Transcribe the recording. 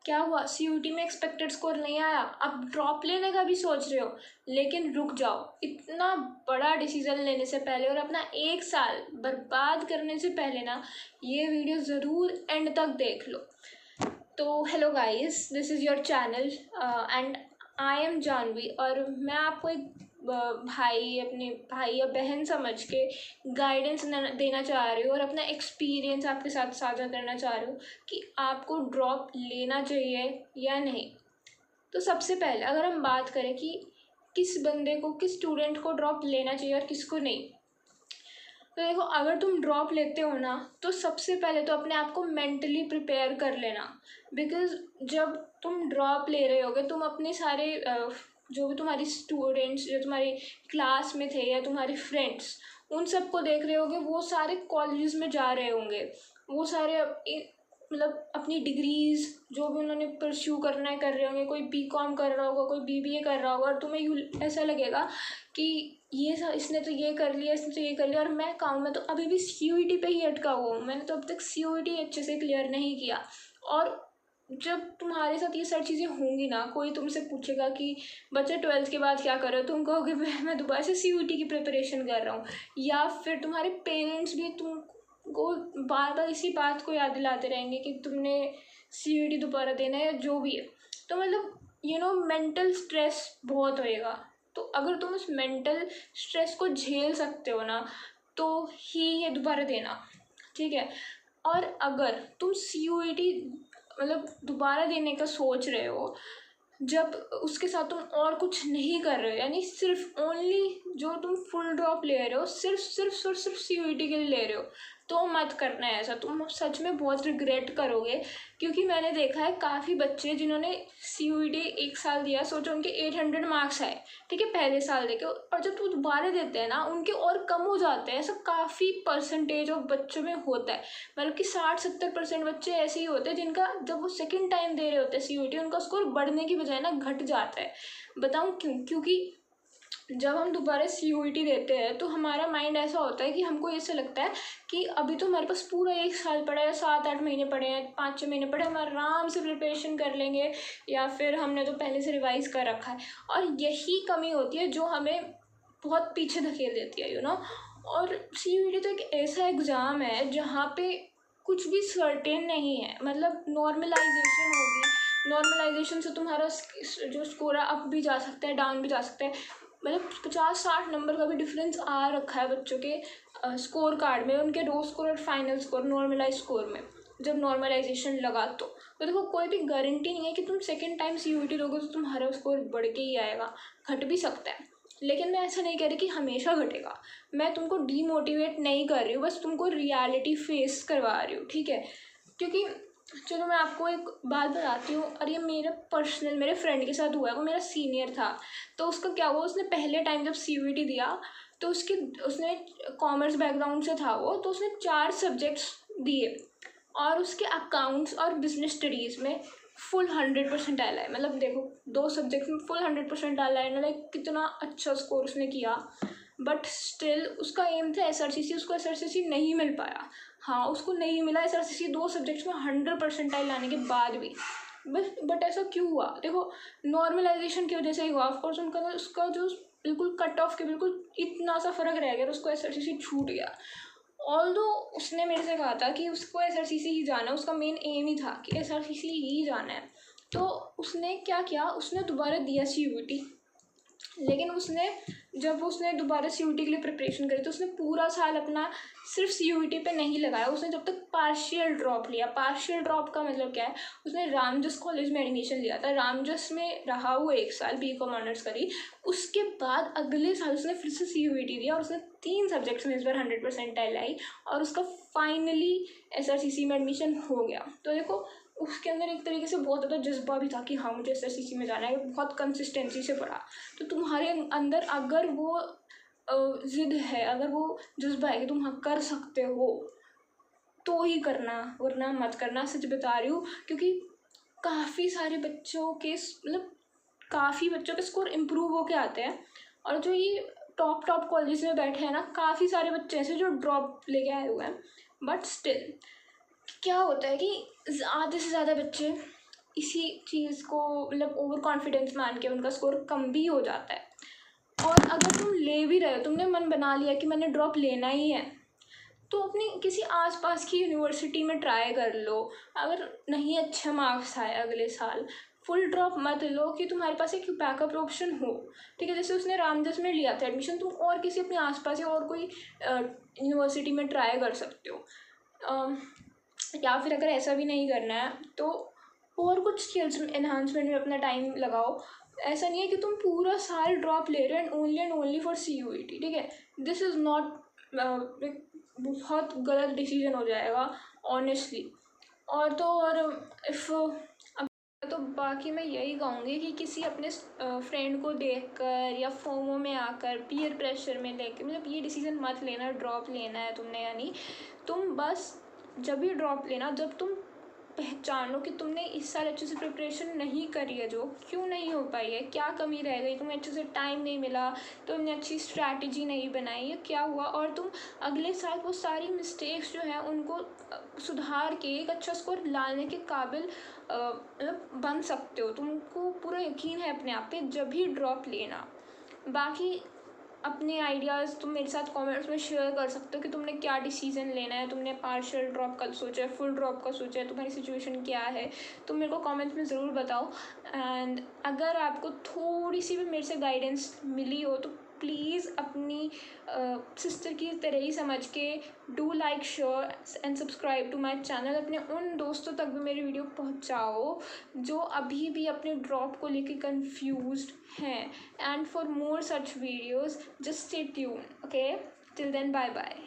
क्या हुआ, सीयूईटी में एक्सपेक्टेड स्कोर नहीं आया, अब ड्रॉप लेने का भी सोच रहे हो, लेकिन रुक जाओ। इतना बड़ा डिसीजन लेने से पहले और अपना 1 साल बर्बाद करने से पहले ना ये वीडियो ज़रूर एंड तक देख लो। तो hello guys, this is your channel and I am Janvi, और मैं आपको एक अपने भाई या बहन समझ के गाइडेंस देना चाह रही हूँ और अपना एक्सपीरियंस आपके साथ साझा करना चाह रही हूँ कि आपको ड्रॉप लेना चाहिए या नहीं। तो सबसे पहले अगर हम बात करें कि किस बंदे को, किस स्टूडेंट को ड्रॉप लेना चाहिए और किसको नहीं, तो देखो, अगर तुम ड्रॉप लेते हो ना तो सबसे पहले तो अपने आप को मेंटली प्रिपेयर कर लेना। बिकॉज जब तुम ड्रॉप ले रहे होगे, तुम अपने सारे जो भी तुम्हारी स्टूडेंट्स जो तुम्हारी क्लास में थे या तुम्हारे फ्रेंड्स, उन सबको देख रहे होगे, वो सारे कॉलेजेस में जा रहे होंगे, वो सारे मतलब अपनी डिग्रीज़ जो भी उन्होंने परस्यू करना है कर रहे होंगे। कोई बीकॉम कर रहा होगा, कोई बीबीए कर रहा होगा, और तुम्हें ऐसा लगेगा कि ये सब इसने तो ये कर लिया, इसने तो ये कर लिया, और मैं तो अभी भी सीयूईटी पे ही अटका हुआ हूँ। मैंने तो अब तक सीयूईटी अच्छे से क्लियर नहीं किया। और जब तुम्हारे साथ ये सारी चीज़ें होंगी ना, कोई तुमसे पूछेगा कि बच्चे 12th के बाद क्या कर रहे हो, तुम कहोगे मैं दोबारा से सीयूईटी की प्रिपरेशन कर रहा हूँ। या फिर तुम्हारे पेरेंट्स भी तुमको बार बार इसी बात को याद दिलाते रहेंगे कि तुमने सीयूईटी दोबारा देना है या जो भी है। तो मतलब मेंटल स्ट्रेस बहुत होएगा। तो अगर तुम उस मेंटल स्ट्रेस को झेल सकते हो ना तो ही ये दोबारा देना, ठीक है। और अगर तुम सीयूईटी मतलब दोबारा देने का सोच रहे हो, जब उसके साथ तुम और कुछ नहीं कर रहे हो, यानी सिर्फ ओनली जो तुम फुल ड्रॉप ले रहे हो सिर्फ सीयूईटी के लिए ले रहे हो, तो मत करना है ऐसा। तुम सच में बहुत रिग्रेट करोगे। क्योंकि मैंने देखा है काफ़ी बच्चे जिन्होंने सीयूईटी 1 साल दिया, सोचो उनके 800 मार्क्स आए, ठीक है, पहले साल देके, और जब तुम दोबारा देते हैं ना उनके और कम हो जाते हैं। ऐसा काफ़ी परसेंटेज ऑफ बच्चों में होता है, मतलब कि 60-70% बच्चे ऐसे ही होते हैं जिनका जब वो सेकेंड टाइम दे रहे होते हैं सीयूईटी, उनका स्कोर बढ़ने की बजाय ना घट जाता है। बताऊँ क्यों? क्योंकि जब हम दोबारा सीयूईटी देते हैं तो हमारा माइंड ऐसा होता है कि हमको ऐसा लगता है कि अभी तो हमारे पास पूरा 1 साल पड़ा है, 7-8 महीने पड़े हैं, 5-6 महीने पड़े, हम आराम से प्रिपरेशन कर लेंगे, या फिर हमने तो पहले से रिवाइज कर रखा है। और यही कमी होती है जो हमें बहुत पीछे धकेल देती है, और सीयूईटी तो एक ऐसा एग्ज़ाम है जहाँ पे कुछ भी सर्टेन नहीं है। मतलब नॉर्मलाइजेशन होगी, नॉर्मलाइजेशन से तुम्हारा जो स्कोर है अप भी जा सकता है, डाउन भी जा सकता है। मतलब 50-60 नंबर का भी डिफरेंस आ रखा है बच्चों के स्कोर कार्ड में, उनके रो स्कोर और फाइनल स्कोर, नॉर्मलाइज स्कोर में, जब नॉर्मलाइजेशन लगा तो देखो कोई भी गारंटी नहीं है कि तुम सेकेंड टाइम सीयूईटी दोगे तो तुम्हारा स्कोर बढ़ के ही आएगा, घट भी सकता है। लेकिन मैं ऐसा नहीं कह रही कि हमेशा घटेगा, मैं तुमको डीमोटिवेट नहीं कर रही हूँ, बस तुमको रियलिटी फेस करवा रही हूँ, ठीक है। क्योंकि चलो मैं आपको एक बात बताती हूँ, और ये मेरे फ्रेंड के साथ हुआ है। वो मेरा सीनियर था, तो उसका क्या हुआ, उसने पहले टाइम जब सीयूईटी दिया तो उसने कॉमर्स बैकग्राउंड से था वो, तो उसने 4 सब्जेक्ट्स दिए और उसके अकाउंट्स और बिजनेस स्टडीज़ में फुल 100% डाला है। मतलब देखो, 2 सब्जेक्ट में फुल 100% डाला है, लाइक कितना अच्छा स्कोर उसने किया। बट स्टिल उसका एम था SRCC, उसको SRCC नहीं मिल पाया। हाँ, उसको नहीं मिला SRCC 2 सब्जेक्ट्स में 100 परसेंटाइल लाने के बाद भी। बट ऐसा क्यों हुआ? देखो, नॉर्मलाइजेशन की वजह से ही हुआ। ऑफकोर्स उसका जो बिल्कुल कट ऑफ के बिल्कुल इतना सा फ़र्क रह गया, उसको SRCC छूट गया। ऑल्दो उसने मेरे से कहा था कि उसको SRCC ही जाना है, उसका मेन एम ही था कि SRCC ही जाना है। तो उसने क्या किया, उसने दोबारा दिया सीयूईटी। लेकिन जब उसने दोबारा सीयूईटी के लिए प्रिपरेशन करी तो उसने पूरा साल अपना सिर्फ सीयूईटी पे नहीं लगाया। उसने जब तक पार्शियल ड्रॉप लिया। पार्शियल ड्रॉप का मतलब क्या है, उसने रामजस कॉलेज में एडमिशन लिया था, रामजस में रहा हुआ 1 साल, बीकॉम ऑनर्स करी। उसके बाद अगले साल उसने फिर से सीयूईटी दिया और उसने 3 सब्जेक्ट्स में इस बार 100% आई और उसका फाइनली SRCC में एडमिशन हो गया। तो देखो, उसके अंदर एक तरीके से बहुत ज़्यादा जज्बा भी था कि हाँ मुझे SRCC में जाना है, बहुत कंसिस्टेंसी से पढ़ा। तो तुम्हारे अंदर अगर वो ज़िद है, अगर वो जज्बा है कि तुम हाँ कर सकते हो, तो ही करना, वरना मत करना। सच बता रही हूँ, क्योंकि काफ़ी सारे बच्चों के मतलब काफ़ी बच्चों के स्कोर इम्प्रूव होके आते हैं। और जो ये टॉप कॉलेज में बैठे हैं ना, काफ़ी सारे बच्चे ऐसे जो ड्रॉप लेके आए हुए हैं। बट स्टिल क्या होता है कि ज़्यादा से ज़्यादा बच्चे इसी चीज़ को मतलब ओवर कॉन्फिडेंस मान के उनका स्कोर कम भी हो जाता है। और अगर तुम ले भी रहे हो, तुमने मन बना लिया कि मैंने ड्रॉप लेना ही है, तो अपनी किसी आसपास की यूनिवर्सिटी में ट्राई कर लो। अगर नहीं अच्छे मार्क्स आए अगले साल, फुल ड्रॉप मत लो कि तुम्हारे पास एक बैकअप ऑप्शन हो। ठीक है, जैसे उसने रामदास में लिया था एडमिशन, तुम और किसी अपने आसपास या और कोई यूनिवर्सिटी में ट्राई कर सकते हो। या फिर अगर ऐसा भी नहीं करना है तो और कुछ स्किल्स एनहांसमेंट में अपना टाइम लगाओ। ऐसा नहीं है कि तुम पूरा साल ड्रॉप ले रहे हो एंड ओनली फॉर CUET। ठीक है, दिस इज़ नॉट, बहुत गलत डिसीजन हो जाएगा ऑनेस्टली। और तो और इफ़ तो बाकी मैं यही कहूँगी कि किसी अपने फ्रेंड को देखकर या फोमो में आकर पीयर प्रेशर में लेके मतलब ये डिसीज़न मत लेना ड्रॉप लेना है तुमने या नहीं। तुम बस जब भी ड्रॉप लेना, जब तुम पहचानो कि तुमने इस साल अच्छे से प्रिपरेशन नहीं करी है, जो क्यों नहीं हो पाई है, क्या कमी रह गई, तुम्हें अच्छे से टाइम नहीं मिला, तुमने अच्छी स्ट्रैटेजी नहीं बनाई, या क्या हुआ, और तुम अगले साल वो सारी मिस्टेक्स जो हैं उनको सुधार के एक अच्छा स्कोर लाने के काबिल मतलब बन सकते हो। तुमको पूरा यकीन है अपने आप पे, जब भी ड्रॉप लेना। बाकी अपने आइडियाज़ तुम मेरे साथ कमेंट्स में शेयर कर सकते हो कि तुमने क्या डिसीज़न लेना है, तुमने पार्शियल ड्रॉप का सोचा है, फुल ड्रॉप का सोचा है, तुम्हारी सिचुएशन क्या है, तुम मेरे को कमेंट्स में ज़रूर बताओ। एंड अगर आपको थोड़ी सी भी मेरे से गाइडेंस मिली हो तो प्लीज़ अपनी सिस्टर की तरह ही समझ के do like, share and subscribe to my channel. अपने उन दोस्तों तक भी मेरी वीडियो पहुँचाओ जो अभी भी अपने ड्रॉप को लेके कंफ्यूज्ड हैं। And for more such videos, just stay tuned. Okay, till then, bye bye.